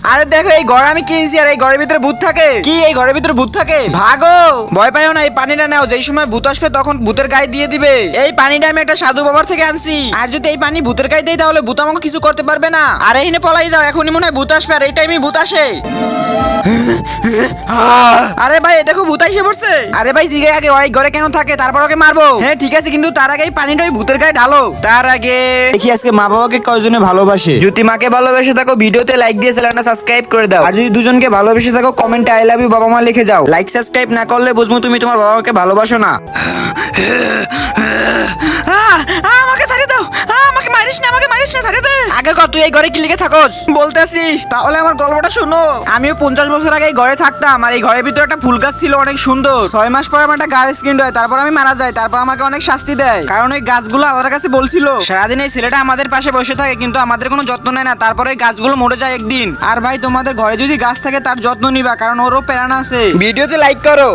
আরে দেখো এই ঘর আমি কিনেছি আর এই ঘরের ভিতরে ভূত থাকে। কি এই ঘরের ভিতরে ভূত থাকে? ভাগো, ভয় পাইও না, এই পানিটা নাও, যেই সময় ভূত আসবে তখন ভূতের গায়ে দিয়ে দিবে। এই পানিটা আমি একটা সাধু বাবার থেকে আনছি, আর যদি এই পানি ভূতের গায়ে দেই তাহলে ভূত আমাকে কিছু করতে পারবে না। আর এইখানে পলাই যাও, এখনই মনে হয় ভূত আসবে, আর এই টাইমে ভূত আসে। আরে ভাই দেখো ভূত এসে পড়ছে। আরে ভাই জিগে আগে ওই ঘরে কেন থাকে, তারপর ওকে মারবো। হ্যাঁ ঠিক আছে, কিন্তু তার আগে এই পানিটা ওই ভূতের গায়ে ঢালো। তার আগে দেখি আজকে মা বাবাকে কয়জনে ভালোবাসে। যদি মাকে ভালোবেসে থাকো ভিডিওতে লাইক দিয়ে চ্যানেলটা সাবস্ক্রাইব করে দাও, আর যদি দুজনকে ভালোবেসে থাকো কমেন্টে আই লাভ ইউ বাবা মা লিখে যাও। লাইক সাবস্ক্রাইব না করলে বুঝবো তুমি তোমার বাবা মাকে ভালোবাসো না। আমাকে ছাড়িয়ে দাও, আমাকে মারিস না, আমাকে মারিস না, ছাড়িয়ে দে। আগে কত তুই এই ঘরে কি লিখে থাকোস বলতেছি, তাহলে আমার গল্পটা শোনো। আমিও 50 বছর আগে এই ঘরে থাকতাম, আর এই ঘরের ভিতরে একটা ফুল গাছ ছিল অনেক সুন্দর। 6 মাস পর আমার একটা গাড়ি স্কিন্ড হয়, তারপর আমি মারা যাই, তারপর আমাকে অনেক শাস্তি দেয়, কারণ ওই গাছগুলো আল্লাহর কাছে বলছিল সারাদিন এই ছেলেটা আমাদের পাশে বসে থাকে কিন্তু আমাদের কোনো যত্ন নেয় না, তারপরে ওই গাছগুলো মরে যায় একদিন। আর ভাই তোমাদের ঘরে যদি গাছ থাকে তার যত্ন নিবা, কারণ ওরও প্যারান আছে। ভিডিওতে লাইক করো।